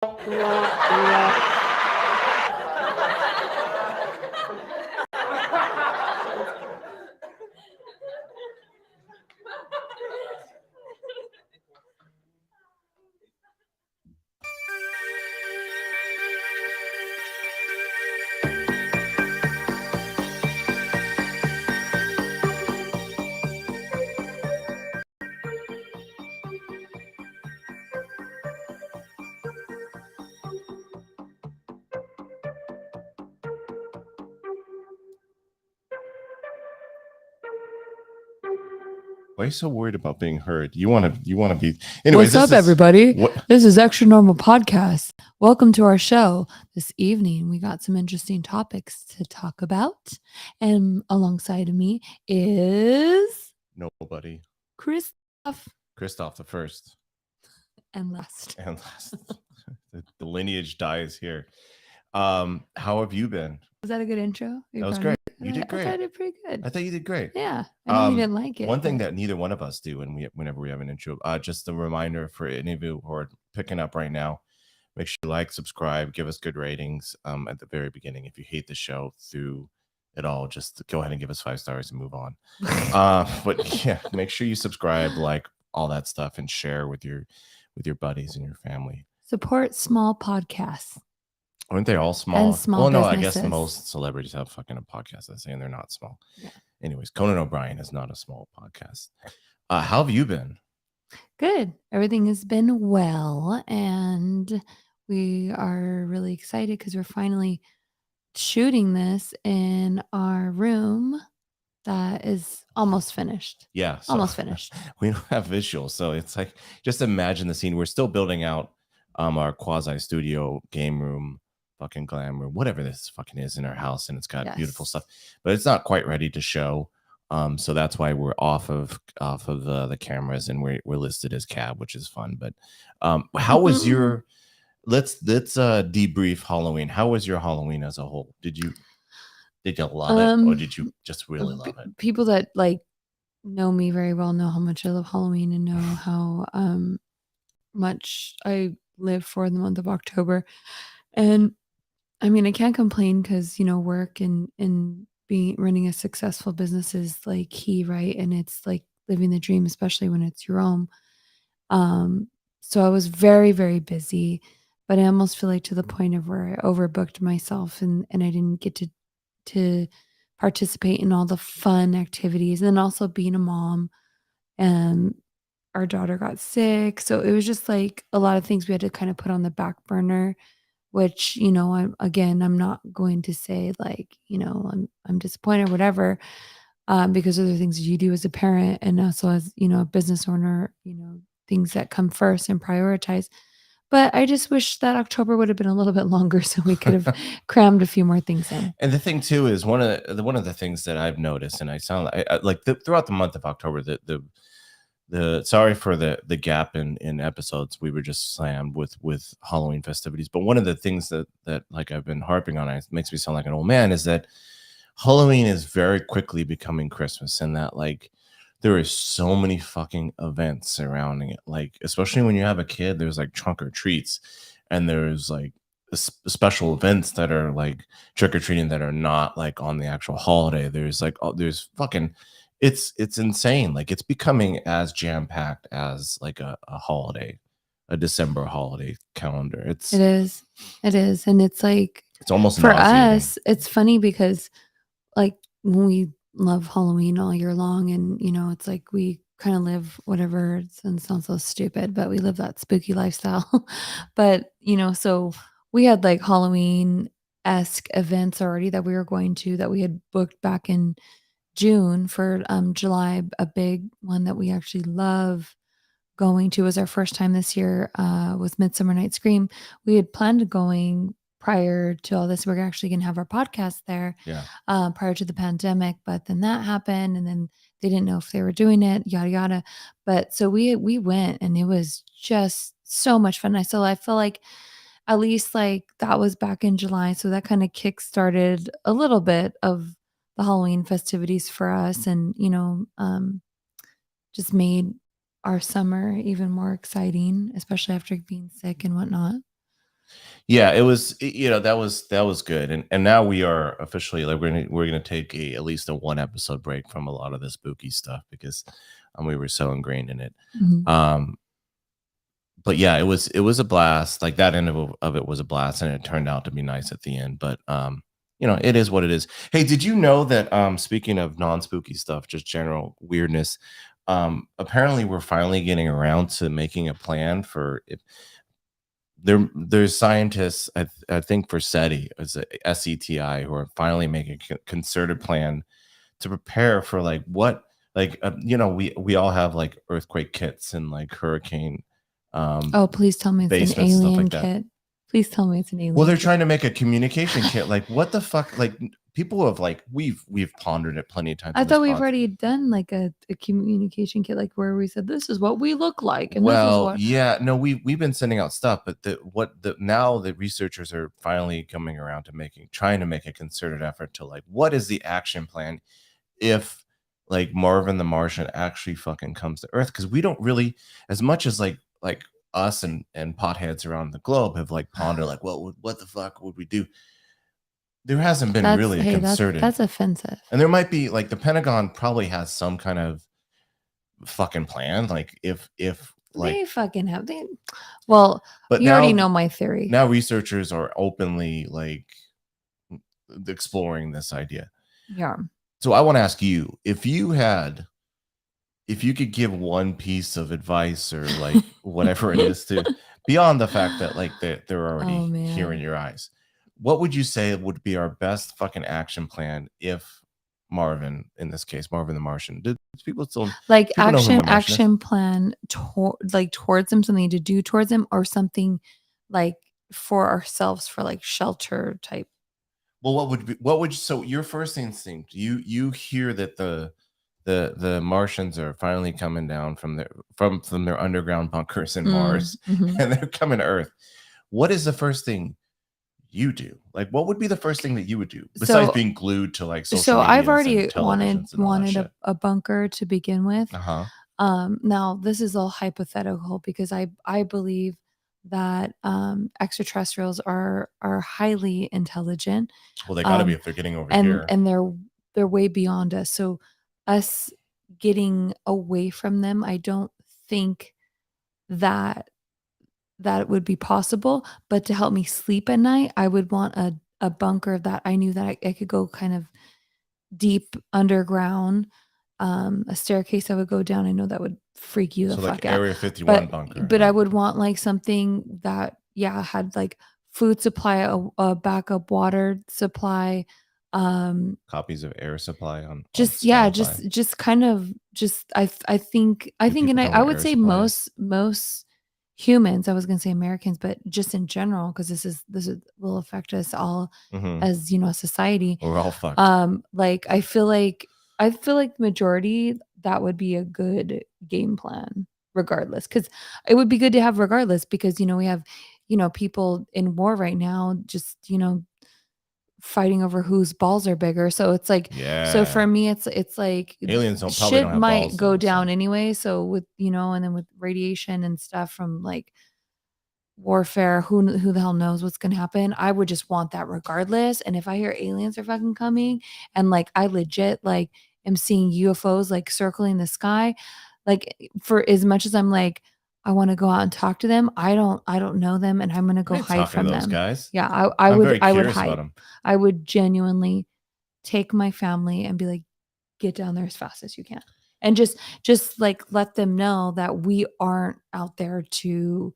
Why are you so worried about being heard? You want to be. Anyways, what's up, everybody? This is Extra Normal Podcast. Welcome to our show. This evening, we got some interesting topics to talk about. And alongside of me is nobody. Christoph the first. And last. The lineage dies here. How have you been? Was that a good intro? That was great. You did great. I thought I did pretty good. I thought you did great. Yeah. I know you didn't like it. One thing that neither one of us do whenever we have an intro, just a reminder for any of you who are picking up right now, make sure you like, subscribe, give us good ratings at the very beginning. If you hate the show through it all, just go ahead and give us 5 stars and move on. But yeah, make sure you subscribe, like all that stuff, and share with your buddies and your family. Support small podcasts. Aren't they all small? And small no, businesses. I guess most celebrities have fucking a podcast that's saying they're not small. Yeah. Anyways, Conan O'Brien is not a small podcast. How have you been? Good. Everything has been well, and we are really excited because we're finally shooting this in our room that is almost finished. Yeah. Almost finished. We don't have visuals, so it's like, just imagine the scene. We're still building out our quasi studio game room, fucking glam room, whatever this fucking is in our house, and it's got beautiful stuff, but it's not quite ready to show. So that's why we're off of the cameras, and we're listed as cab, which is fun. But how was your? Let's debrief Halloween. How was your Halloween as a whole? Did you love it, or did you just really love it? People that like know me very well know how much I love Halloween and know how much I live for the month of October. And I mean, I can't complain because, work and running a successful business is like key, right? And it's like living the dream, especially when it's your own. So I was very, very busy, but I almost feel like to the point of where I overbooked myself and I didn't get to participate in all the fun activities, and then also being a mom. And our daughter got sick. So it was just like a lot of things we had to kind of put on the back burner, which, I'm not going to say like, I'm disappointed or whatever, because of the things you do as a parent and also as, a business owner, things that come first and prioritize. But I just wish that October would have been a little bit longer so we could have crammed a few more things in. And the thing too is one of the things that I've noticed, and I sound like throughout the month of October, the sorry for the gap in episodes, we were just slammed with Halloween festivities. But one of the things that like I've been harping on, it makes me sound like an old man, is that Halloween is very quickly becoming Christmas, and that like there is so many fucking events surrounding it. Like, especially when you have a kid, there's like trunk or treats, and there's like special events that are like trick or treating that are not like on the actual holiday. There's like there's fucking it's insane. Like, it's becoming as jam-packed as like a holiday, a December holiday calendar. It is. And it's like, it's almost for us, it's funny because like when we love Halloween all year long, and it's like we kind of live whatever, it sounds so stupid, but we live that spooky lifestyle. But so we had like Halloween-esque events already that we were going to, that we had booked back in June for July. A big one that we actually love going to, was our first time this year, was Midsummer Night's Scream. We had planned going prior to all this. We're actually going to have our podcast there, prior to the pandemic, but then that happened, and then they didn't know if they were doing it, yada yada. But so we went, and it was just so much fun. I feel like at least like that was back in July, so that kind of kick-started a little bit of the Halloween festivities for us, and just made our summer even more exciting, especially after being sick and whatnot. Yeah, it was that was good. And now we are officially like we're gonna take at least a one episode break from a lot of the spooky stuff because we were so ingrained in it. Mhm. Um but yeah, it was a blast. Like that end of it was a blast, and it turned out to be nice at the end. But it is what it is. Hey, did you know that speaking of non-spooky stuff, just general weirdness, apparently we're finally getting around to making a plan for if there's scientists I think for SETI, as a SETI, who are finally making a concerted plan to prepare for like what like we all have like earthquake kits and like hurricane um Oh, please tell me it's an basements, stuff alien like that. kit. Please tell me it's an Well, alien they're kit. trying to make a communication kit. Like, what the fuck? Like, people have like we've pondered it plenty of times I on this thought we've pod. already done like a communication kit, like where we said this is what we look like, and this is Well, what. yeah, no, we've been sending out stuff, but now the researchers are finally coming around to trying to make a concerted effort to like what is the action plan if like Marvin the Martian actually fucking comes to Earth, because we don't really, as much as like us and potheads around the globe have like pondered like, well, what the fuck would we do? There hasn't been That's really a hey, concerted, that's offensive. and there might be like the Pentagon probably has some kind of fucking plan, like if like, They fucking have they. Well, but you already know my theory. now researchers are openly like exploring this idea. Yeah. So I want to ask you, if you could give one piece of advice or like whatever it is to beyond the fact that like they're Oh already here in man. your eyes, what would you say would be our best fucking action plan if Marvin, in this case, Marvin the Martian, did people still Like people know who the Martian is? action plan like towards him, something to do towards him, or something like for ourselves, for like shelter type. Well, what would so your first instinct? You hear that the Martians are finally coming down from their underground bunkers in Mars, Mhm. and they're coming to Earth. What is the first thing you do? Like, what would be the first thing that you would do besides So being glued to like social so I've medias and already televisions and all that shit? a bunker to begin with. Uh huh. Now this is all hypothetical because I believe that extraterrestrials are highly intelligent, Well, they got to be um, if they're getting over and here. they're way beyond us. So us getting away from them, I don't think that that would be possible. But to help me sleep at night, I would want a bunker that I knew that I could go kind of deep underground, a staircase I would go down. I know that would freak you the So like fuck out, Area 51 bunker, but I like would want like something that, yeah, had like food supply, a backup water supply, copies of Air Supply on just yeah, Spotify. just kind of just I Do think, and people know I what would Air say Supply is? most humans, I was gonna say Americans, but just in general, because this is will affect us all Mm-hmm. as, a society. We're all fucked. Like, I feel like majority, that would be a good game plan regardless, because it would be good to have regardless because, we have, people in war right now just, fighting over whose balls are bigger. So it's like, so Yeah. for me, it's like Aliens probably don't shit have might balls go though. So down anyway. So with, and then with radiation and stuff from like warfare, who the hell knows what's gonna happen. I would just want that regardless. And if I hear aliens are fucking coming and like I legit like am seeing UFOs like circling the sky, like for as much as I'm like, I want to go out and talk to them, I don't know them and I'm gonna I go ain't hide talking to from those them. guys. Yeah, I'm very I would curious about hide. them. I would genuinely take my family and be like, get down there as fast as you can. And just like let them know that we aren't out there to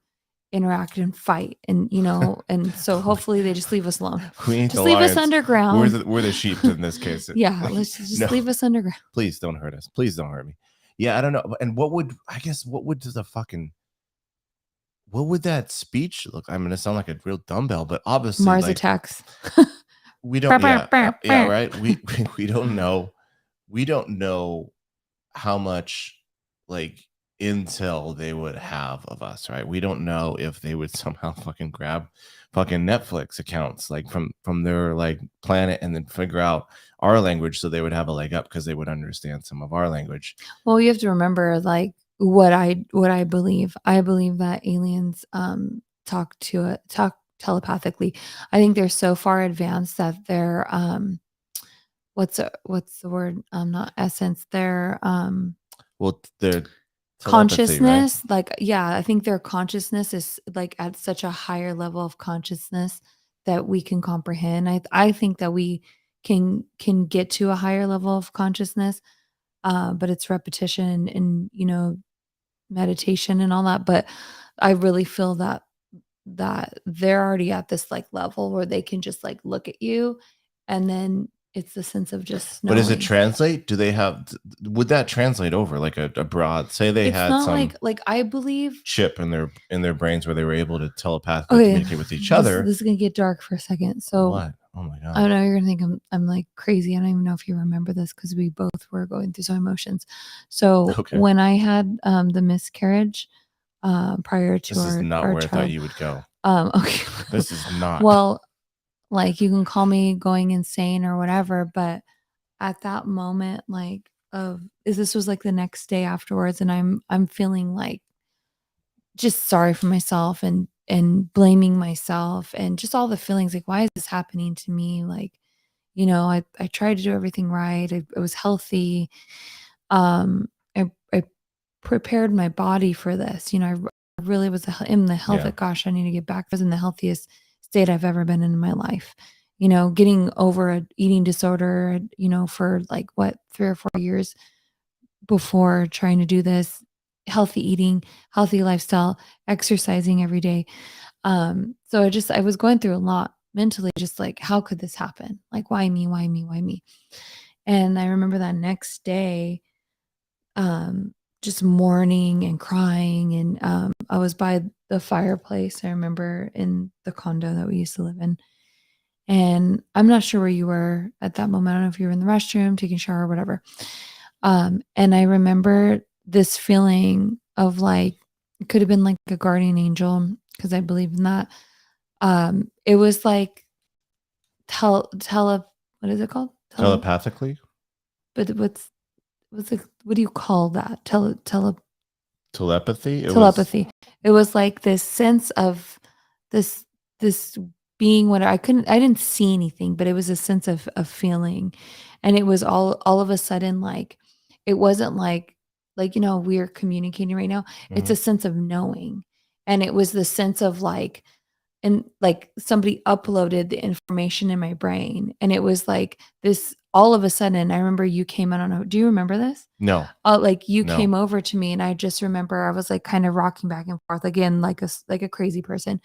interact and fight, and and so hopefully they just leave us alone. We ain't the Just leave us lions. We're underground. the sheep in this case. Yeah, Like, let's just no, leave us underground. please don't hurt us. Please don't hurt me. Yeah, I don't know. And what would the fucking what would that speech look? I'm gonna sound like a real dumbbell, but obviously, Mars like attacks. we don't. Bah, bah, Yeah, bah, yeah, bah. right. We don't know. We don't know how much like intel they would have of us, right? We don't know if they would somehow fucking grab fucking Netflix accounts like from their like planet and then figure out our language so they would have a leg up because they would understand some of our language. Well, you have to remember like what I believe. I believe that aliens talk telepathically. I think they're so far advanced that they're what's the word? Not essence. Their Well, their telepathy, right? consciousness, like, yeah, I think their consciousness is like at such a higher level of consciousness that we can comprehend. I think that we can get to a higher level of consciousness, but it's repetition and meditation and all that. But I really feel that they're already at this like level where they can just like look at you, and then it's the sense of just But does it knowing. translate? Do they have? Would that translate over like a broad? Say they It's had not some like I believe. chip in their brains where they were able to telepathically Okay, communicate with each this other. this is gonna get dark for a second. So What? Oh my I god. know you're gonna think I'm like crazy. I don't even know if you remember this because we both were going through some emotions. So Okay. when I had the miscarriage prior to This is not our where I thought child, you would go. okay, This is not. well, like you can call me going insane or whatever, but at that moment, like of is this was like the next day afterwards, and I'm feeling like just sorry for myself and blaming myself and just all the feelings like, why is this happening to me? Like, I tried to do everything right. I was healthy. I prepared my body for this. I really was in the health. Yeah. Gosh, I need to get back. I was in the healthiest state I've ever been in my life. Getting over a eating disorder, for like what 3 or 4 years before trying to do this healthy eating, healthy lifestyle, exercising every day. So I was going through a lot mentally, just like, how could this happen? Like, why me? Why me? Why me? And I remember that next day, just mourning and crying. And I was by the fireplace. I remember in the condo that we used to live in. And I'm not sure where you were at that moment. I don't know if you were in the restroom, taking a shower, or whatever. And I remember this feeling of like, it could have been like a guardian angel because I believe in that. It was like what is it called? Telepathically? But what do you call that? Telepathy? It was Telepathy. It was like this sense of this this being what I didn't see anything, but it was a sense of feeling. And it was all of a sudden like it wasn't like we're communicating right now. It's mhm. a sense of knowing. And it was the sense of like and like somebody uploaded the information in my brain, and it was like this all of a sudden. I remember you came I don't know, do you remember this? No. Like you No. came over to me, and I just remember I was like kind of rocking back and forth again, like a crazy person.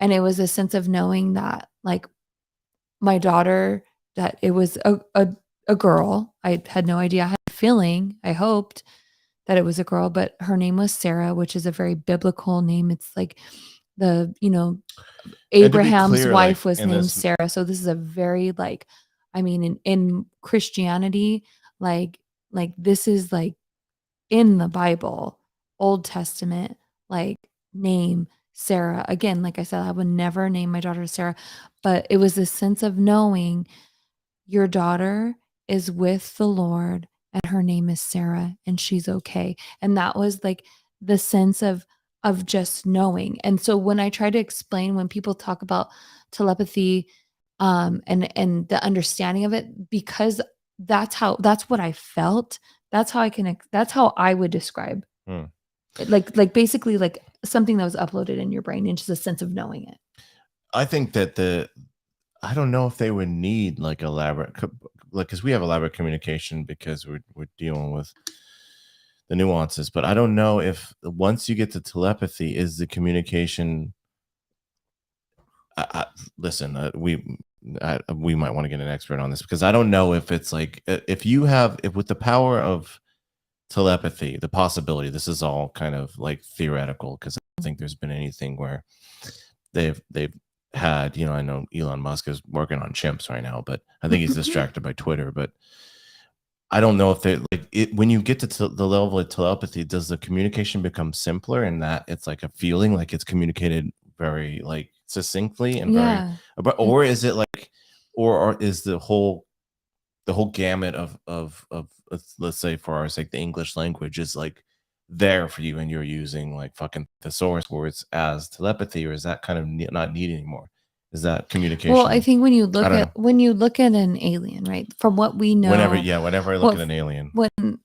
And it was a sense of knowing that like my daughter, that it was a girl. I had no idea. I had a feeling, I hoped that it was a girl, but her name was Sarah, which is a very biblical name. It's like the, And to be Abraham's clear, like wife was in named this Sarah. So this is a very like, I mean, in Christianity, like this is like in the Bible, Old Testament, like name Sarah. Again, like I said, I would never name my daughter Sarah, but it was this sense of knowing your daughter is with the Lord and her name is Sarah and she's okay. And that was like the sense of just knowing. And so when I try to explain, when people talk about telepathy, and the understanding of it, because that's what I felt. That's how I would describe hmm. it, like basically like something that was uploaded in your brain and just a sense of knowing it. I think that I don't know if they would need like elaborate, like, because we have elaborate communication because we're dealing with the nuances. But I don't know if once you get to telepathy, is the communication. I, listen, we might want to get an expert on this because I don't know if it's like if you have if with the power of telepathy, the possibility. This is all kind of like theoretical because I don't think there's been anything where they've had, I know Elon Musk is working on chimps right now, but I think he's distracted by Twitter. But I don't know if they like it when you get to the level of telepathy, does the communication become simpler in that it's like a feeling, like it's communicated very like succinctly and very, Yeah. or It's is it like, or is the whole gamut of let's say for our sake the English language is like there for you and you're using like fucking thesaurus words as telepathy, or is that kind of not needed anymore? Is that communication? Well, I think when you I don't look at an alien, right? From what we know, whenever I look at an alien, when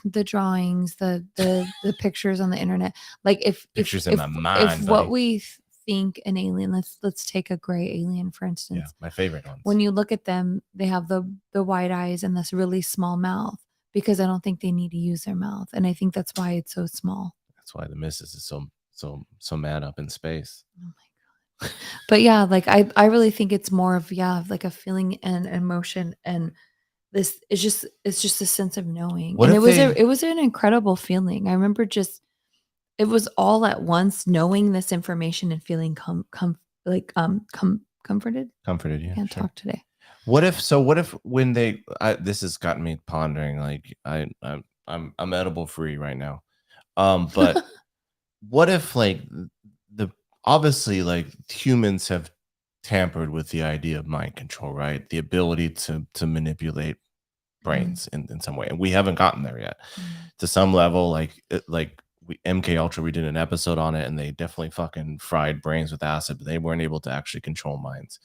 the drawings, the pictures on the internet, like pictures in my mind, what buddy. we think an alien, let's take a gray alien for instance. Yeah, my favorite ones. When you look at them, they have the wide eyes and this really small mouth because I don't think they need to use their mouth, and I think that's why it's so small. That's why the missus is so mad up in space. Oh my god! But yeah, like I really think it's more of like a feeling and emotion, and this it's just a sense of knowing, What and if it was an incredible feeling. I remember just it was all at once, knowing this information and feeling comforted. Comforted, yeah. Can't talk today. What if when they this has gotten me pondering, like I'm edible free right now. But what if like the obviously like humans have tampered with the idea of mind control, right? The ability to manipulate brains in some way, and we haven't gotten there yet. To some level, like MK Ultra, we did an episode on it, and they definitely fucking fried brains with acid, but they weren't able to actually control minds.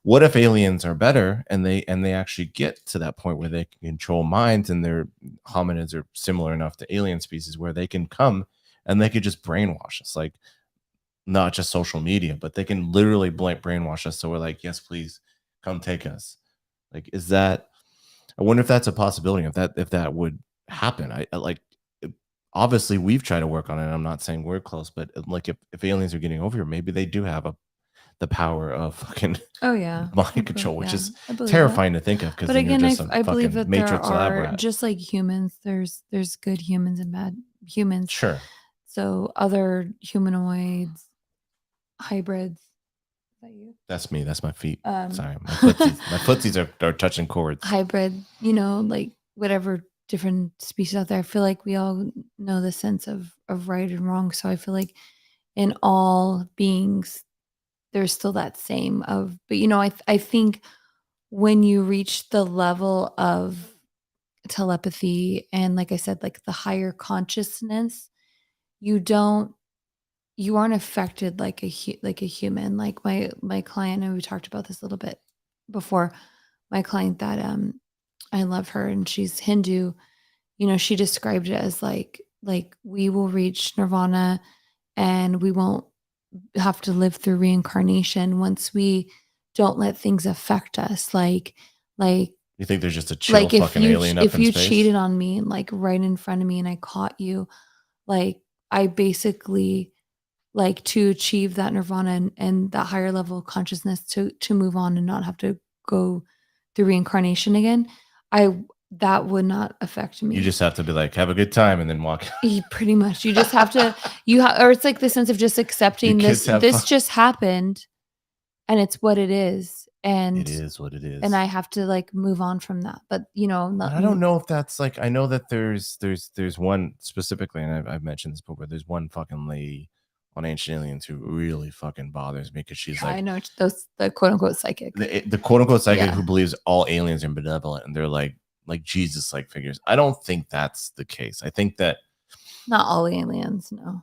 What if aliens are better and they actually get to that point where they can control minds, and their hominids are similar enough to alien species where they can come and they could just brainwash us, like not just social media, but they can literally brainwash us. So we're like, yes, please come take us. Like, is that? I wonder if that's a possibility. If that would happen. I like. Obviously, we've tried to work on it. I'm not saying we're close, but like if aliens are getting over here, maybe they do have the power of fucking mind control, which is terrifying to think of. But again, I believe that Matrix there are just like humans. There's good humans and bad humans. Sure. So other humanoids, hybrids. Is that you? That's me. That's my feet. Sorry, my footsies. My footsies are touching cords. Hybrid, like whatever different species out there. I feel like we all know the sense of right and wrong. So I feel like in all beings, there's still that same of, but I think when you reach the level of telepathy and like I said, like the higher consciousness, you aren't affected like a human. Like my client, and we talked about this a little bit before, my client that I love her and she's Hindu, she described it as like we will reach nirvana and we won't have to live through reincarnation once we don't let things affect us. Like you think there's just a chill fucking alien up in space? If you cheated on me, like right in front of me and I caught you, like I basically like to achieve that nirvana and that higher level of consciousness to move on and not have to go through reincarnation again. That would not affect me. You just have to be like, have a good time and then walk. Pretty much. You just have to, or it's like the sense of just accepting this just happened and it's what it is. And it is what it is. And I have to like move on from that. But I don't know if that's like, I know that there's one specifically, and I've mentioned this before, there's one fucking lady on Ancient Aliens who really fucking bothers me because she's like, I know the quote unquote psychic, the quote unquote psychic who believes all aliens are benevolent and they're like Jesus like figures. I don't think that's the case. I think that not all aliens, no.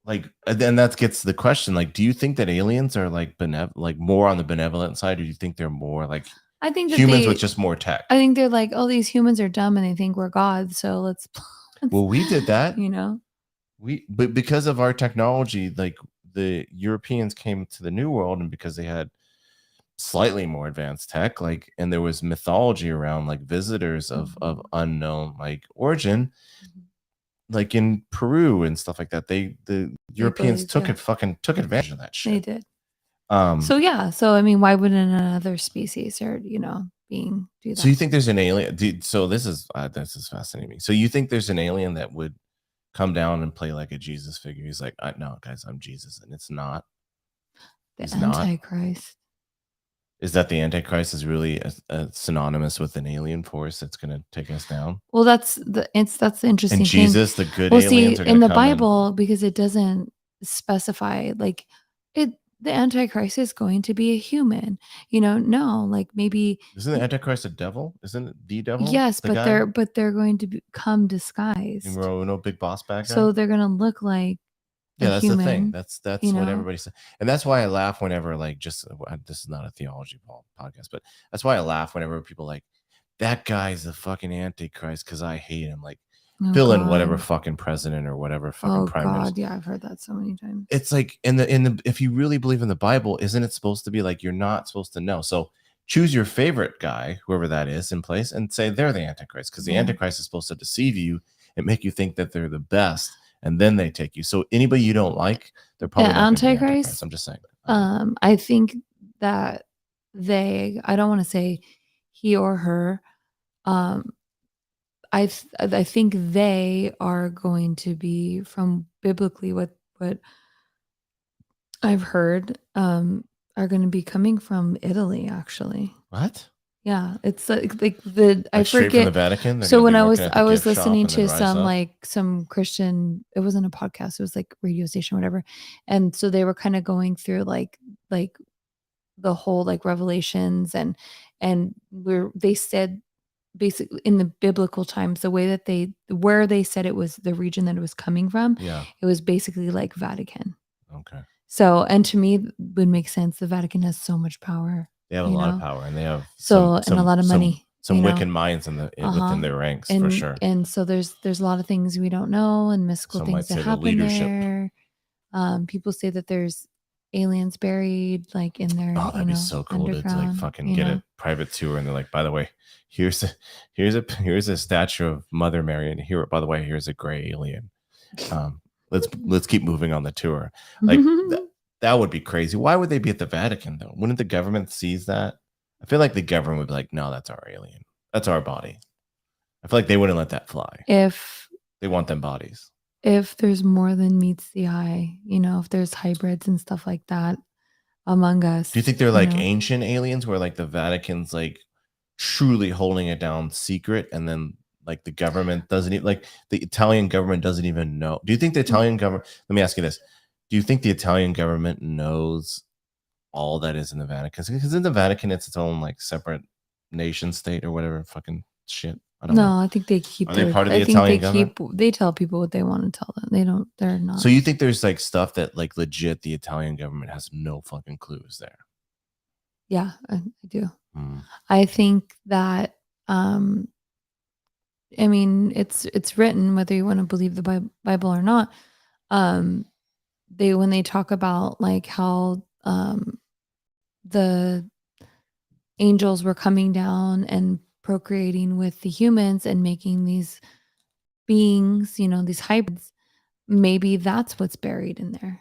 Like, then that gets to the question, like, do you think that aliens are like more on the benevolent side, or do you think they're more like I think that humans with just more tech? I think they're like, oh, these humans are dumb and they think we're gods, so let's well, we did that. But because of our technology, like the Europeans came to the New World, and because they had slightly more advanced tech, like, and there was mythology around like visitors of unknown like origin, like in Peru and stuff like that. The Europeans took advantage of that shit. They did. So I mean, why wouldn't another species or being do that? So you think there's an alien? So this is fascinating me. So you think there's an alien that would come down and play like a Jesus figure? He's like, no, guys, I'm Jesus, and it's not. The Antichrist. Is that the Antichrist is really synonymous with an alien force that's going to take us down? Well, that's the interesting and Jesus, thing. The good aliens are in the Bible, because it doesn't specify like it. the Antichrist is going to be a human. No, like maybe Isn't the Antichrist a devil? Isn't it the devil? yes, The but guy? they're going to come You disguised. know, no big boss bad guy? So they're gonna look like a Yeah, that's the thing. human, That's you what know? everybody says, and that's why I laugh whenever like just this is not a theology podcast, but that's why I laugh whenever people like that guy's the fucking antichrist because I hate him. Like Oh fill in whatever god. fucking president or whatever fucking Oh prime minister. god, yeah, I've heard that so many times. It's like in the if you really believe in the Bible, isn't it supposed to be like you're not supposed to know? So choose your favorite guy, whoever that is, in place, and say they're the antichrist because the Yeah. antichrist is supposed to deceive you and make you think that they're the best and then they take you. So anybody you don't like, they're probably not going to be Antichrist. I'm just saying. I think that I don't want to say he or her, um, I think they are going to be from biblically what I've heard, are going to be coming from Italy, actually. What? Yeah, it's like the I Like straight from the forget. Vatican? They're So going to when be I working was at the I was gift shop listening and then to rise up? some Christian, it wasn't a podcast, it was like radio station, whatever. And so they were kind of going through like the whole like revelations and where they said basically in the biblical times the way that where they said it was the region that it was coming from, Yeah. it was basically like Vatican. Okay. So, and to me would make sense. The Vatican has so much power. They have a lot of power and they have And a lot of money. some wicked minds within their ranks for sure. And so there's a lot of things we don't know and mystical Some things might that say the happen leadership. there. People say that there's aliens buried like in their, Oh, that'd be so cool to like fucking get a private tour and they're like, by the way, here's a statue of Mother Mary and here, by the way, here's a gray alien. Let's keep moving on the tour. Like that would be crazy. Why would they be at the Vatican though? Wouldn't the government seize that? I feel like the government would be like, no, that's our alien. That's our body. I feel like they wouldn't let that fly. If they want them bodies. If there's more than meets the eye, if there's hybrids and stuff like that among us. Do you think they're like ancient aliens where like the Vatican's like truly holding it down secret and then like the government doesn't even like the Italian government doesn't even know? Do you think the Italian government, let me ask you this. Do you think the Italian government knows all that is in the Vatican? Because in the Vatican, it's its own like separate nation state or whatever fucking shit. I don't know. I think they keep. Are they part of the Italian government? They tell people what they want to tell them. They're not. So you think there's like stuff that like legit the Italian government has no fucking clues there? Yeah, I do. I think that. I mean, it's written whether you want to believe the Bible or not. When they talk about like how the angels were coming down and procreating with the humans and making these beings, these hybrids, maybe that's what's buried in there.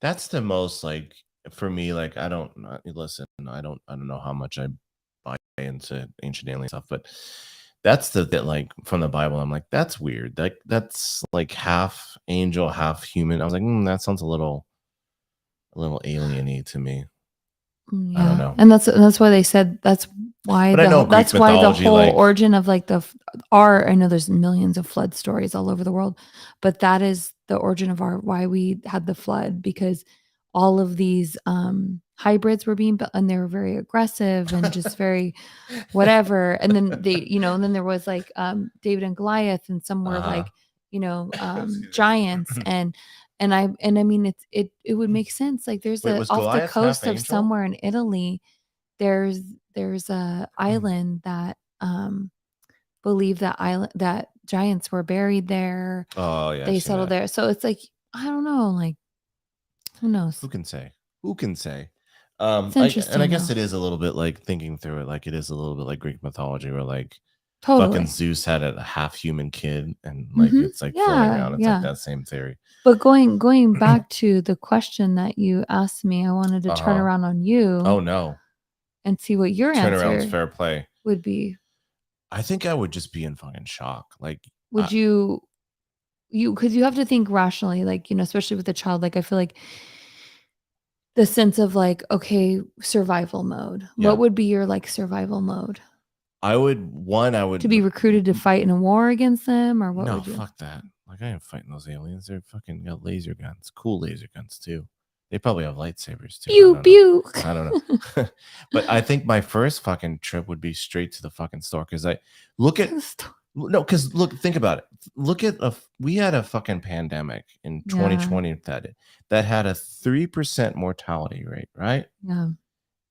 That's the most like for me, like I don't know how much I buy into ancient alien stuff, but that's the like from the Bible. I'm like, that's weird. Like that's like half angel, half human. I was like, that sounds a little alien-y to me. Yeah. I don't know. And that's why they said that's why the whole origin of like I know there's millions of flood stories all over the world, but that is the origin of why we had the flood, because all of these hybrids were being built and they were very aggressive and just very whatever. And then and then there was like David and Goliath, and some were like, giants and I mean it would make sense. Like there's off the coast of somewhere in Italy, there's a island that believe that giants were buried there. Oh yeah. They settled there. So it's like, I don't know, like who knows? Who can say? It's I guess it is a little bit like thinking through it, like it is a little bit like Greek mythology where like fucking Zeus had a half human kid and like it's like floating around. It's like that same theory. But going back to the question that you asked me, I wanted to turn around on you. Oh no. And see what your answer fair play would be. I think I would just be in fucking shock. Like would you because you have to think rationally, like, especially with a child. Like I feel like the sense of like, okay, survival mode. Yeah. What would be your like survival mode? I would to be recruited to fight in a war against them, or what? No, would you? Fuck that. Like I ain't fighting those aliens. They're fucking got laser guns, cool laser guns too. They probably have lightsabers too. Pew pew. I don't know. But I think my first fucking trip would be straight to the fucking store because I look at no, because look, think about it. Look at we had a fucking pandemic in 2020 that had a 3% mortality rate, right? Yeah.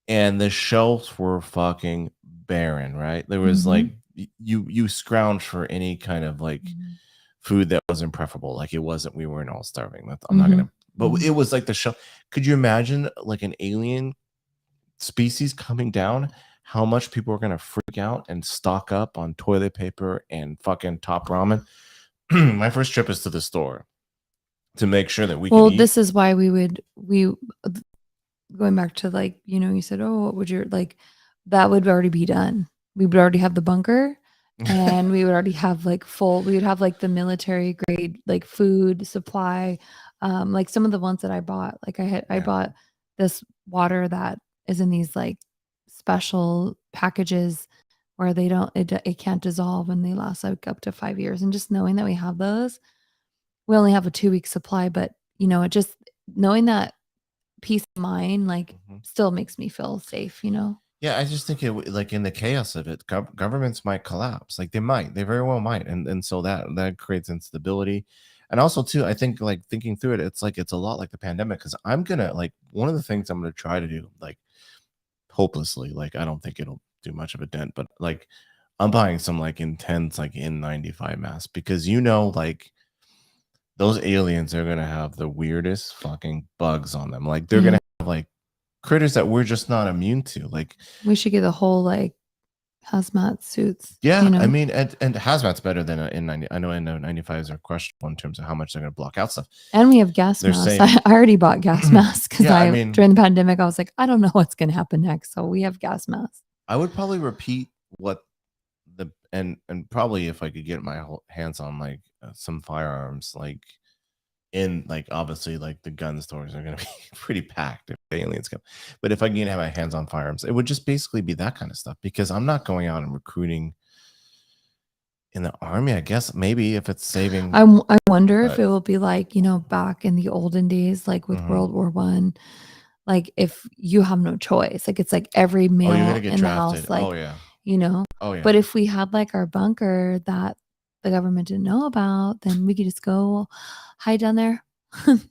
And the shelves were fucking barren, right? There was like you scrounge for any kind of like food that wasn't preferable. Like it wasn't, we weren't all starving. I'm not gonna, but it was like the show. Could you imagine like an alien species coming down? How much people are gonna freak out and stock up on toilet paper and fucking top ramen? My first trip is to the store to make sure that we can eat. This is why going back to like, you said, oh, what would your like, that would already be done. We would already have the bunker and we would already have like we would have like the military grade, like food supply. Like some of the ones that I bought, like I bought this water that is in these like special packages where it can't dissolve and they last like up to 5 years. And just knowing that we have those, we only have a 2-week supply, but it just knowing that peace of mind, like still makes me feel safe, Yeah, I just think like in the chaos of it, governments might collapse. Like they very well might, and so that creates instability. And also too, I think like thinking through it, it's a lot like the pandemic because I'm gonna like one of the things I'm gonna try to do like hopelessly, like I don't think it'll do much of a dent, but like I'm buying some like intense like N95 masks because like those aliens are gonna have the weirdest fucking bugs on them. Like they're gonna have like critters that we're just not immune to. Like we should get a whole like hazmat suits. Yeah, I mean, and hazmat's better than an N90. I know N95s are questionable in terms of how much they're going to block out stuff. And we have gas masks. I already bought gas masks because during the pandemic, I was like, I don't know what's going to happen next. So we have gas masks. I would probably repeat what and probably if I could get my hands on like some firearms, like in like obviously like the gun stores are going to be pretty packed if aliens come. But if I can have my hands on firearms, it would just basically be that kind of stuff because I'm not going out and recruiting in the army. I guess maybe if it's saving. I wonder if it will be like, back in the olden days, like with World War I, like if you have no choice, like it's like every male in the house, like, but if we had like our bunker that the government didn't know about, then we could just go hide down there.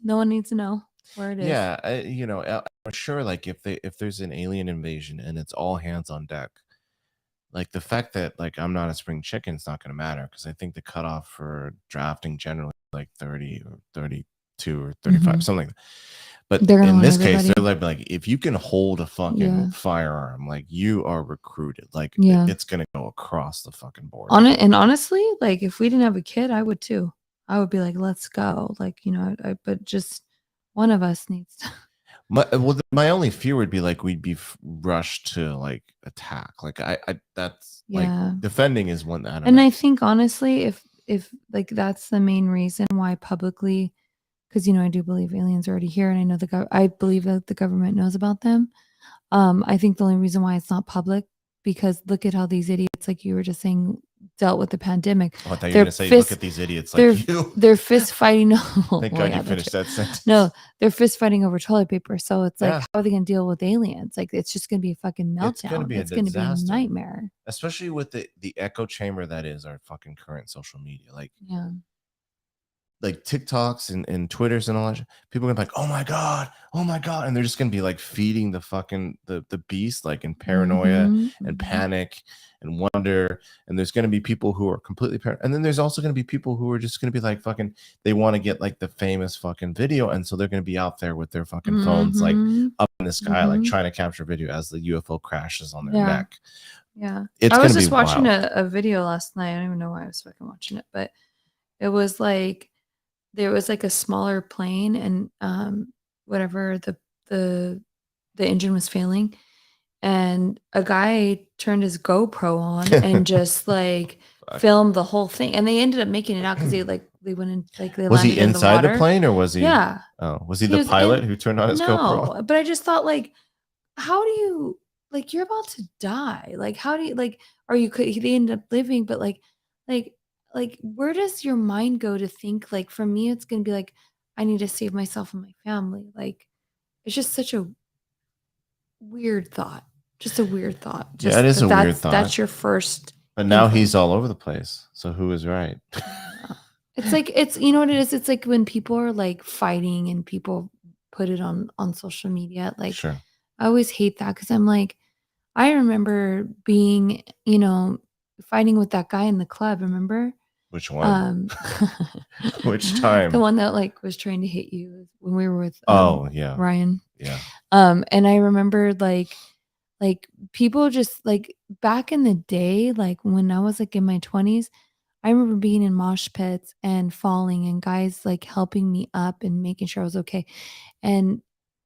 No one needs to know where it is. Yeah, for sure. Like if there's an alien invasion and it's all hands on deck, like the fact that like I'm not a spring chicken is not going to matter because I think the cutoff for drafting generally like 30 or 32 or 35, something like that. But in this case, they're like, if you can hold a fucking firearm, like you are recruited. Like it's gonna go across the fucking board. And honestly, like if we didn't have a kid, I would too. I would be like, let's go. Like, but just one of us needs to. My only fear would be like we'd be rushed to like attack. Like that's like defending is one that. I think honestly, if like that's the main reason why publicly. Because I do believe aliens are already here, and I know I believe that the government knows about them. I think the only reason why it's not public because look at how these idiots, like you were just saying, dealt with the pandemic. I thought you were going to say, look at these idiots like you. They're fist fighting. Thank God you finished that sentence. No, they're fist fighting over toilet paper. So it's like, how are they going to deal with aliens? Like it's just going to be a fucking meltdown. It's going to be a nightmare. Especially with the echo chamber that is our fucking current social media. Like, like TikToks and Twitters and all that, people are gonna be like, oh my god, and they're just gonna be like feeding the fucking the beast, like in paranoia and panic and wonder. And there's gonna be people who are completely paranoid, and then there's also gonna be people who are just gonna be like fucking, they want to get like the famous fucking video, and so they're gonna be out there with their fucking phones like up in the sky, like trying to capture video as the UFO crashes on their neck. Yeah, I was just watching a video last night. I don't even know why I was fucking watching it, but it was like. There was like a smaller plane and whatever the engine was failing and a guy turned his GoPro on and just like filmed the whole thing and they ended up making it out because they went in like they was landed he inside the plane or was he was he the pilot who turned on his GoPro? But I just thought like how do you like you're about to die like how do you like or you could they ended up living but like where does your mind go to think like for me it's gonna be like I need to save myself and my family like It's just such a weird thought. Just a weird thought. Yeah, it Just is a weird thought. that's your first. But now inkling. he's all over the place. So who is right? It's like you know what it is? It's like when people are like fighting and people put it on social media. Like Sure. I always hate that because I'm like, I remember being, you know, fighting with that guy in the club, remember? Which one? Which The time? one that like was trying to hit you when we were with Oh, yeah. Ryan. Yeah. And I remember like people just like back in the day, like when I was like in my 20s, I remember being in mosh pits and falling and guys like helping me up and making sure I was okay. And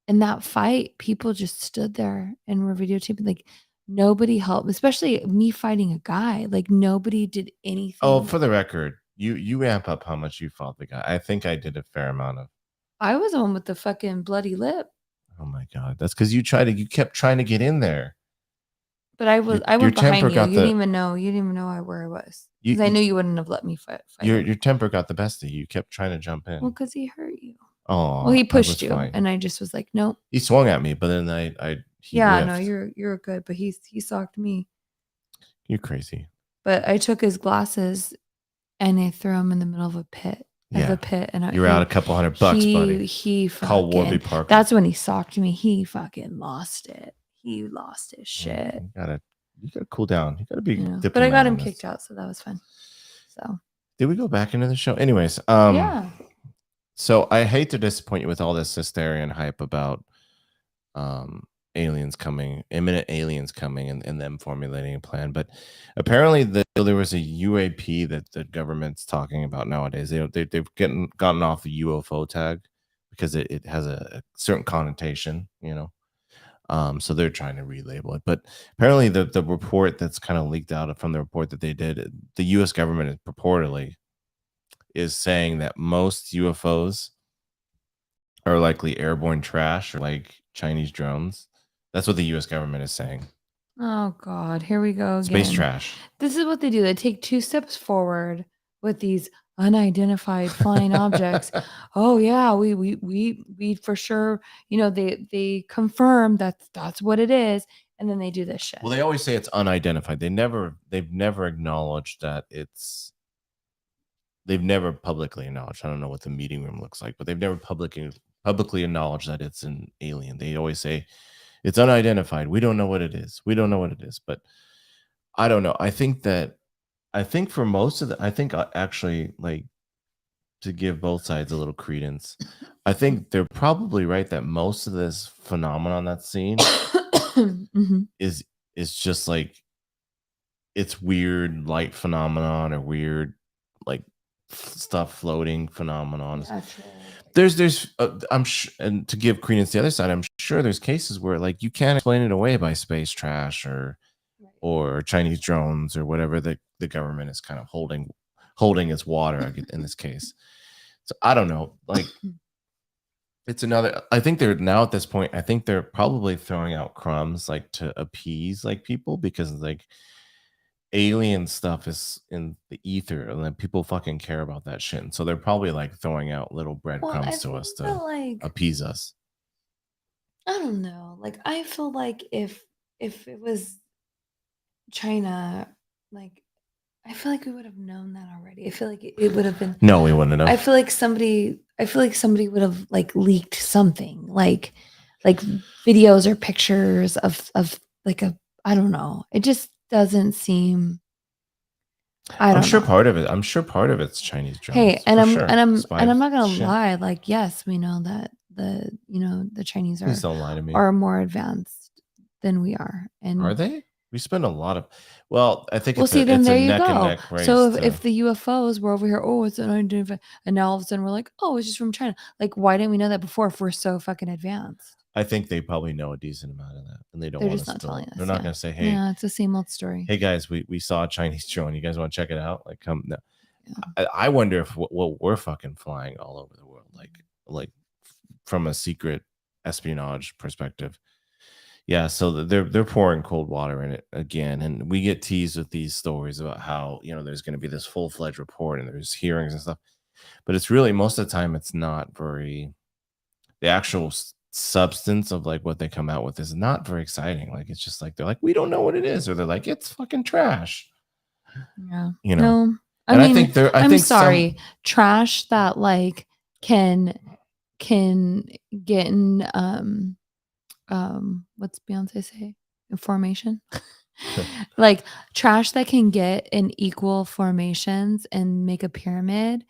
in that fight, people just stood there and were videotaping. Like nobody helped, especially me fighting a guy. Like nobody did anything. Oh, for the record, you amp up how much you fought the guy. I think I did a fair amount of. I was the one with the fucking bloody lip. Oh my god, that's because you kept trying to get in there. But I Your went temper behind you. got You didn't even know. You didn't even know where I was because I knew you wouldn't have let me fight. Your temper got the best of you. You kept trying to jump in. Well, because he hurt you. Oh, well, he pushed you, fine. and I just was like, nope. He swung at me, but then he yeah, whiffed. no, you're good, but he socked me. You're crazy. But I took his glasses and I threw him in the middle of a pit. Yeah. Of a pit, and you're out a couple $100, buddy. He Call Warby fucking. Parker. That's when he socked me. He fucking lost it. He lost his shit. You gotta cool down. You gotta be diplomatic. But I got him kicked out, so that was fun. So did we go back into the show? Anyways, yeah. So I hate to disappoint you with all this hysteria and hype about aliens coming, imminent aliens coming, and them formulating a plan. But apparently, there was a UAP that the government's talking about nowadays. They've gotten off the UFO tag because it has a certain connotation, you know. So they're trying to relabel it. But apparently, the report that's kind of leaked out from the report that they did, the U.S. government is purportedly is saying that most UFOs are likely airborne trash or like Chinese drones. That's what the U.S. government is saying. Oh God, here we go again. Space trash. This is what they do. They take 2 steps forward with these unidentified flying objects. Oh yeah, we for sure, you know, they confirm that that's what it is, and then they do this shit. Well, they always say it's unidentified. They've never acknowledged that they've never publicly acknowledged. I don't know what the meeting room looks like, but they've never publicly acknowledged that it's an alien. They always say it's unidentified. We don't know what it is. We don't know what it is. But I don't know. I think for most of I think actually, like, to give both sides a little credence, I think they're probably right that most of this phenomenon that's seen is just like it's weird light phenomenon or weird like stuff floating phenomenon. There's I'm and to give credence to the other side, I'm sure there's cases where like you can't explain it away by space trash or Chinese drones or whatever the government is kind of holding its water in this case. So I don't know, like it's another. I think they're now at this point. I think they're probably throwing out crumbs like to appease like people because like alien stuff is in the ether and then people fucking care about that shit. And so they're probably like throwing out little breadcrumbs to us to like, appease us. I don't know. Like I feel like if it was China, like I feel like we would have known that already. I feel like it would have been. No, we wouldn't have. I feel like somebody would have like leaked something, like videos or pictures of like a. I don't know. It just doesn't seem. I'm sure part of it's Chinese drones. Hey, and I'm not gonna shit. lie. Like, yes, we know that the Chinese Please don't lie to me. are more advanced than we are. And are they? We spend a lot of. Well, I think well, it's a neck and neck race. So if the UFOs were over here, oh, it's unidentified, and now all of a sudden we're like, oh, it's just from China. Like, why didn't we know that before if we're so fucking advanced? I think they probably know a decent amount of that, and they don't. They're want just not telling us. They're not going to say, "Hey, yeah, it's the same old story." Hey guys, we saw a Chinese drone. You guys want to check it out? Like, come. No. Yeah. I wonder if what we're fucking flying all over the world, like from a secret espionage perspective. Yeah, so they're pouring cold water in it again, and we get teased with these stories about how there's going to be this full-fledged report and there's hearings and stuff, but it's really most of the time it's not very. The actual substance of like what they come out with is not very exciting. Like it's just like they're like, we don't know what it is, or they're like, it's fucking trash. Yeah. You know. No. I And mean, I think there. I I'm think sorry. Trash that like can get in what's Beyonce say? Formation. Like trash that can get in equal formations and make a pyramid.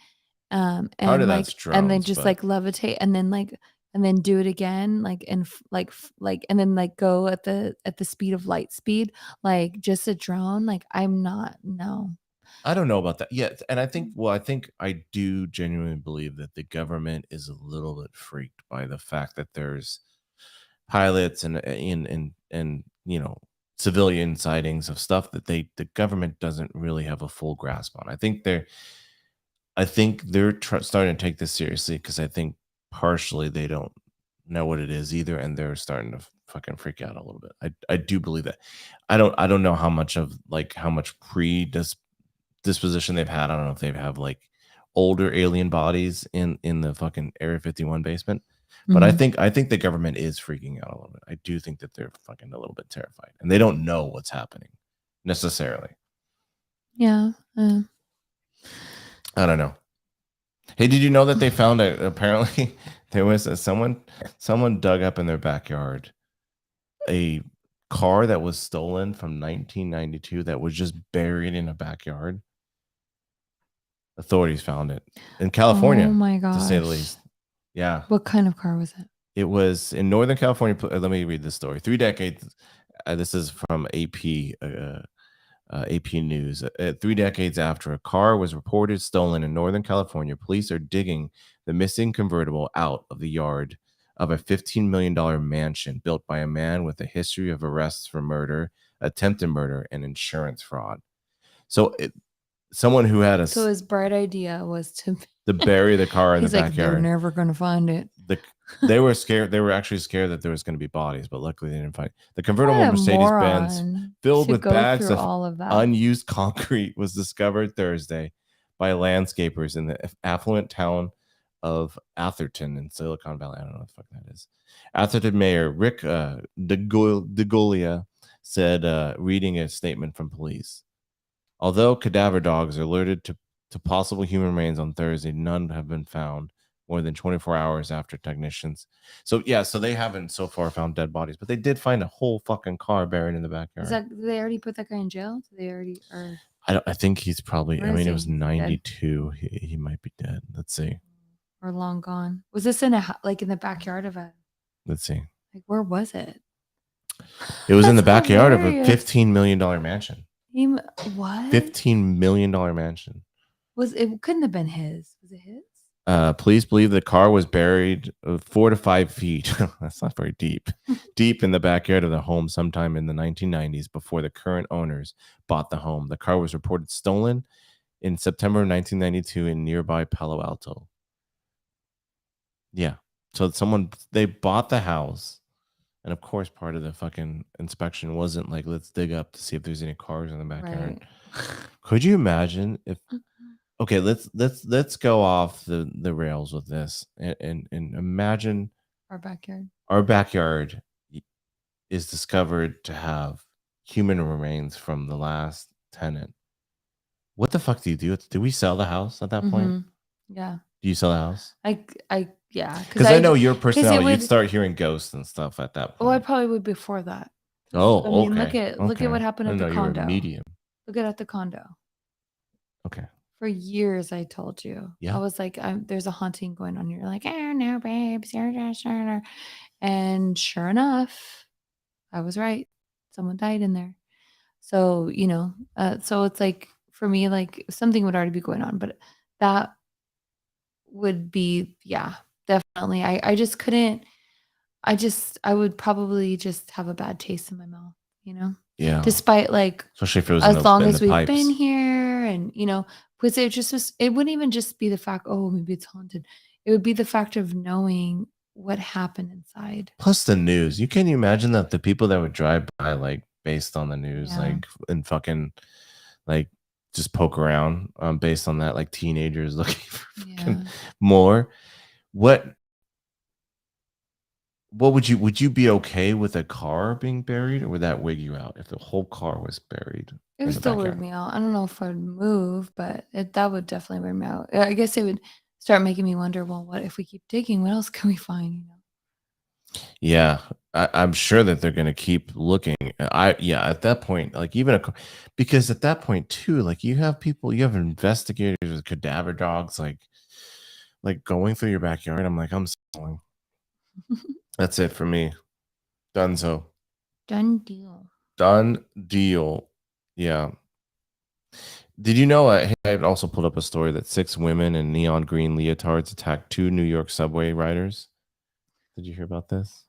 part And of like that's and then drones, just but like levitate and then do it again like and then like go at the speed of light speed like just a drone like I'm not no. I don't know about that yet. And I think, well, I think I do genuinely believe that the government is a little bit freaked by the fact that there's pilots and you know civilian sightings of stuff that the government doesn't really have a full grasp on. I think they're starting to take this seriously because I think partially they don't know what it is either, and they're starting to fucking freak out a little bit. I do believe that. I don't know how much of like how much disposition they've had. I don't know if they have like older alien bodies in the fucking Area 51 basement. But Mhm. I think the government is freaking out a little bit. I do think that they're fucking a little bit terrified, and they don't know what's happening necessarily. Yeah. I don't know. Hey, did you know that they found apparently there was someone dug up in their backyard a car that was stolen from 1992 that was just buried in a backyard. Authorities found it in Oh California, my to say the gosh. least. Yeah, What kind of car was it? it was in Northern California. Let me read this story. 3 decades. This is from AP. AP News. 3 decades after a car was reported stolen in Northern California, police are digging the missing convertible out of the yard of a $15 million mansion built by a man with a history of arrests for murder, attempted murder, and insurance fraud. So, someone who had So his bright idea was to bury the car in the he's like, they're backyard. never gonna find it. They were scared. They were actually scared that there was going to be bodies, but luckily they didn't find it. The convertible What a Mercedes Benz moron filled to with go bags through of all of that. unused concrete was discovered Thursday by landscapers in the affluent town of Atherton in Silicon Valley. I don't know what the fuck that is. Atherton Mayor Rick DeGolia said, reading a statement from police. Although cadaver dogs are alerted to possible human remains on Thursday, none have been found more than 24 hours after technicians. So yeah, so they haven't so far found dead bodies, but they did find a whole fucking car buried in the backyard. Is that did they already put that guy in jail? Did they already or I think he's probably. Where I is mean, it he? was Is he dead? 92. He might be dead. Let's see. or long gone? Was this in like in the backyard of a Let's see. like where was it? It was in the That's backyard of a hilarious. $15 million mansion. What? $15 million mansion. Was it couldn't have been his? Was it his? Police believe the car was buried 4 to 5 feet. That's not very deep. Deep in the backyard of the home sometime in the 1990s before the current owners bought the home. The car was reported stolen in September of 1992 in nearby Palo Alto. Yeah. So they bought the house. And of course, part of the fucking inspection wasn't like, let's dig up to see if there's any cars in the backyard. Right. Could you imagine if okay, let's go off the rails with this and imagine Our backyard. our backyard is discovered to have human remains from the last tenant. What the fuck do you do? Do we sell the house at that point? Mhm. Yeah. Do you sell the house? Yeah, Because I know your 'cause it personality. You'd would start hearing ghosts and stuff at that Oh, I point. probably would before that. Oh, I mean, okay. look at what okay. happened I at didn't the know you were a condo. medium. Look at the condo. Okay. For years, I told you. Yeah. I was like, there's a haunting going on. You're like, oh no, babes, you're just and sure enough, I was right. Someone died in there. So, so it's like for me, like something would already be going on, but that would be, yeah, definitely. I just couldn't, I would probably just have a bad taste in my mouth, Yeah. despite like, Especially if it was as long in as the we've been pipes. here and, because it wouldn't even just be the fact, oh, maybe it's haunted. It would be the fact of knowing what happened inside. Plus the news. You can imagine that the people that would drive by, like based on the news, Yeah. like and fucking like just poke around based on that, like teenagers looking for fucking more. What what would you be okay with a car being buried, or would that wig you out if the whole car was buried It in would the still weird backyard? me out. I don't know if I'd move, but that would definitely weird me out. I guess it would start making me wonder, well, what if we keep digging? What else can we find? Yeah, I'm sure that they're gonna keep looking. Yeah, at that point, like even because at that point too, like you have investigators with cadaver dogs, like going through your backyard. I'm like, I'm selling. That's it for me. Dunzo. Done deal. Done deal. Yeah. Did you know? I also pulled up a story that 6 women in neon green leotards attacked 2 New York subway riders. Did you hear about this?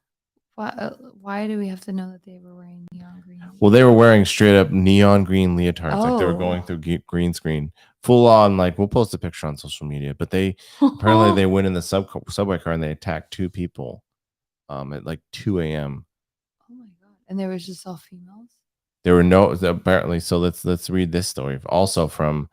Why do we have to know that they were wearing neon green? Well, they were wearing straight up neon green leotards, like they were going Oh. through green screen, full on. Like we'll post a picture on social media. But they apparently they went in the subway car and they attacked 2 people, at like 2 a.m. Oh my god! And there was just all females. There were no apparently. So let's read this story. Also from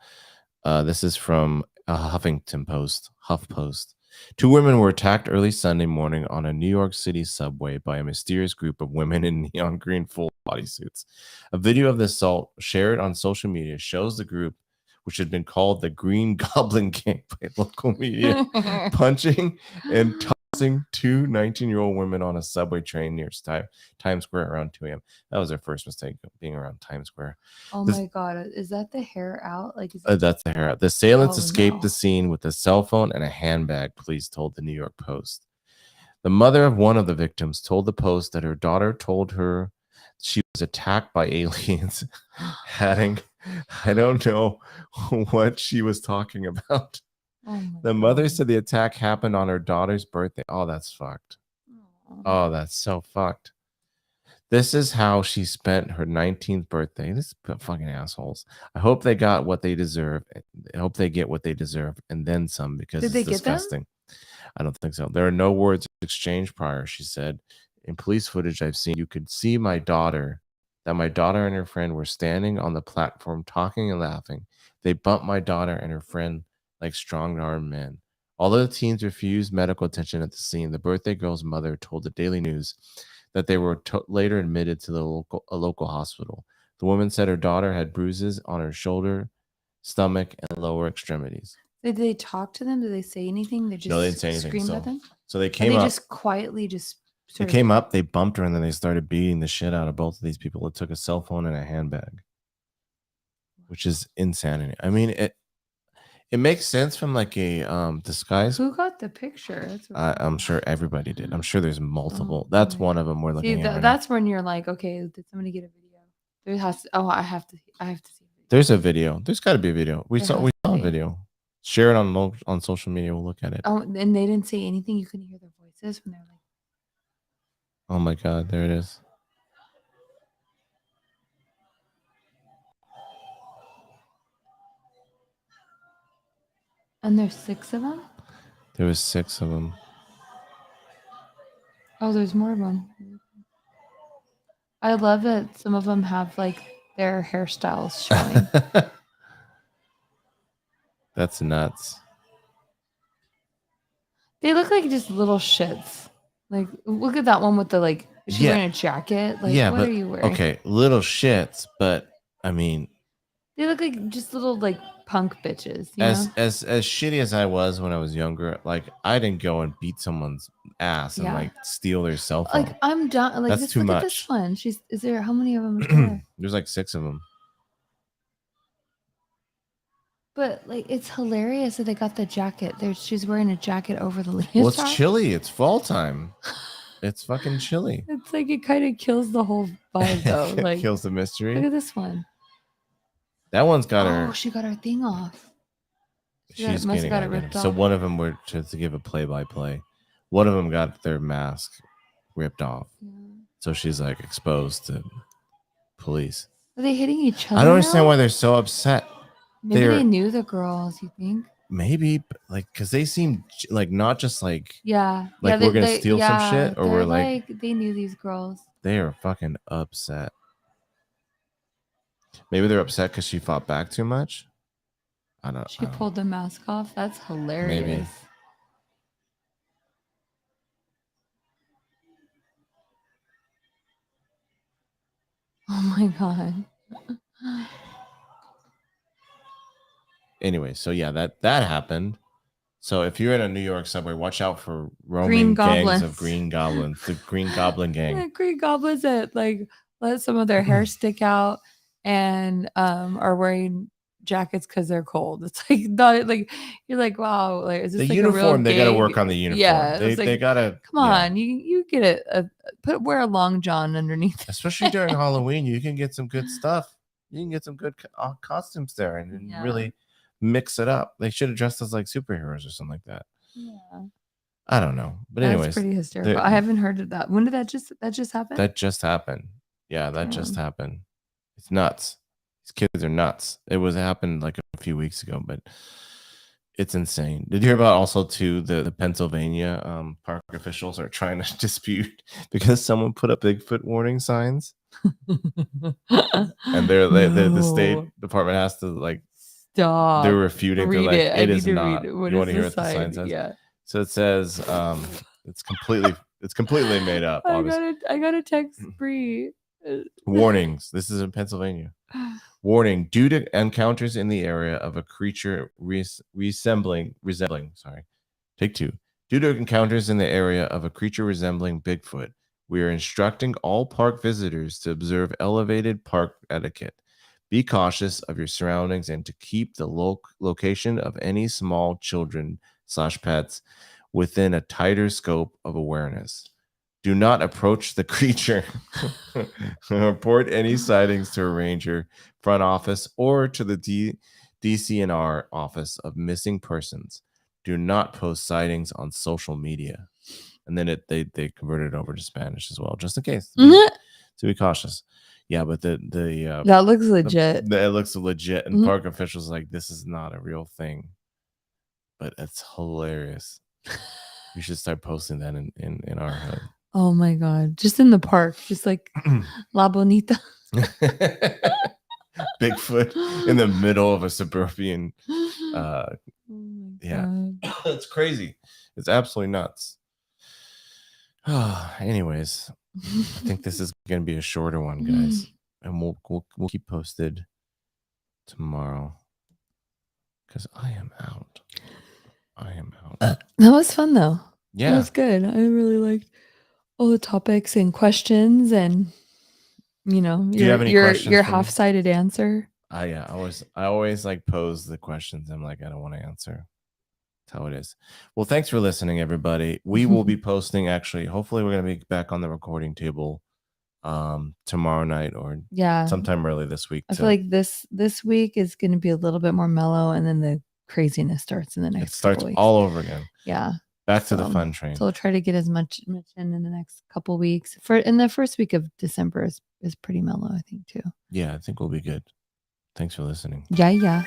this is from a Huffington Post, HuffPost. 2 women were attacked early Sunday morning on a New York City subway by a mysterious group of women in neon green full bodysuits. A video of the assault shared on social media shows the group, which had been called the Green Goblin Gang by local media, punching and tossing 2 19-year-old women on a subway train near Times Square around 2 a.m. That was their first mistake, being around Times Square. Oh This, my god! Is that the hair out? Like, that's the hair. The assailants Oh, escaped no. the scene with a cell phone and a handbag, police told the New York Post. The mother of one of the victims told the Post that her daughter told her she was attacked by aliens, adding, I don't know what she was talking about. Oh my The mother god! said the attack happened on her daughter's birthday. Oh, that's fucked. Aw. Oh, that's so fucked. This is how she spent her 19th birthday. This fucking assholes. I hope they got what they deserve. I hope they get what they deserve and then some, because Did it's they get them? disgusting. I don't think so. There are no words exchanged prior, she said. In police footage I've seen, you could see that my daughter and her friend were standing on the platform talking and laughing. They bumped my daughter and her friend like strong armed men. Although the teens refused medical attention at the scene, the birthday girl's mother told the Daily News that they were later admitted to a local hospital. The woman said her daughter had bruises on her shoulder, stomach, and lower extremities. Did they talk to them? Did they say anything? They No, they didn't just say anything. screamed at them? So they Or came they up. just quietly just They sort of came up, they bumped her, and then they started beating the shit out of both of these people. It took a cell phone and a handbag, which is insanity. I mean, it makes sense from like a disguise. Who got the picture? That's what I I'm wanna sure everybody did. I'm sure there's multiple. Oh That's my one god. of them we're See, looking at right now. that's when you're like, okay, did somebody get a video? There has to, oh, I have to see a video. There's a video. There's got to be a video. We There saw has a to be. video. Share it on social media. We'll look at it. Oh, and they didn't say anything. You couldn't hear their voices when they were like, Oh my god, there it is. and there's 6 of them? There was 6 of them. Oh, there's more of them. I love that some of them have like their hairstyles showing. That's nuts. They look like just little shits. Like, look at that one with the like, is she Yeah. wearing a jacket? Like, Yeah, what but are you wearing? okay, little shits, but I mean, They look like just little like punk bitches, you as know? as as shitty as I was when I was younger, like I didn't go and beat someone's ass and Yeah. like steal their cell phone. Like, I'm done. Like, That's just too look at much. this one. Is there, how many of them is there? There's like 6 of them. But like, it's hilarious that they got the jacket. She's wearing a jacket over the leotard. Well, it's chilly. It's fall time. It's fucking chilly. It's like it kind of kills the whole vibe, though. Like, Kills the mystery. look at this one. That one's got Oh, her. she got her thing off. She's must getting got it it. ripped So off. one of them were to give a play-by-play. One of them got their mask ripped off. Yeah. So she's like exposed to police. Are they hitting each other? I don't understand now? why they're so upset. Maybe they knew the girls. You think? Maybe like because they seem like not just like Yeah. like yeah, we're gonna steal some shit, or they're we're like they knew these girls. they are fucking upset. Maybe they're upset because she fought back too much. I don't. She pulled the mask off. That's hilarious. Oh my god. Anyway, so yeah, that happened. So if you're in a New York subway, watch out for Green roaming gangs of goblins. green goblins, the Green Goblin Gang. The green goblins that like let some of their hair stick out and are wearing jackets because they're cold. It's like not like you're like, wow, like is this The like a real uniform, they got to gig? work on the uniform. Yeah, They it's like, they got to come on, you get it. Wear a long john underneath. Especially during Halloween, you can get some good stuff. You can get some good costumes there and Yeah. really mix it up. They should have dressed as like superheroes or something like that. Yeah. I don't know, but That's anyways, pretty hysterical. I haven't heard of that. When did that just happen? that just happened. Yeah, that just happened. It's nuts. These kids are nuts. It happened like a few weeks ago, but it's insane. Did you hear about also too the Pennsylvania park officials are trying to dispute because someone put up Bigfoot warning signs, and the State Department has to like stop. They're refuting. Read they're like, it. it is not. What you want is to hear the what the sign sign? says? Yeah. So it says it's completely made up. I gotta text Bree. Warnings. This is in Pennsylvania. Warning: due to encounters in the area of a creature resembling. Sorry, take two. Due to encounters in the area of a creature resembling Bigfoot, we are instructing all park visitors to observe elevated park etiquette. Be cautious of your surroundings and to keep the location of any small children/pets within a tighter scope of awareness. Do not approach the creature. Report any sightings to a ranger, front office, or to the DCNR office of missing persons. Do not post sightings on social media. And then they converted it over to Spanish as well, just in case. To be cautious. Yeah, but the that looks legit. It looks legit, and park officials like, this is not a real thing. But it's hilarious. We should start posting that in our hood. Oh my god! Just in the park, just like La Bonita. Bigfoot in the middle of a suburban. Yeah, it's crazy. It's absolutely nuts. Anyways, I think this is going to be a shorter one, guys, and we'll keep posted tomorrow because I am out. That was fun though. Yeah, it was good. I really liked all the topics and questions, and do you have any questions? Your half-sided answer. Yeah, I always like pose the questions. I'm like, I don't want to answer. That's how it is. Well, thanks for listening, everybody. We will be posting. Actually, hopefully, we're gonna be back on the recording table tomorrow night or sometime early this week. I feel like this week is going to be a little bit more mellow, and then the craziness starts in the next. It starts all over again. Yeah. Back to the fun train. So we'll try to get as much in the next couple weeks. In the first week of December is pretty mellow, I think, too. Yeah, I think we'll be good. Thanks for listening. Yeah.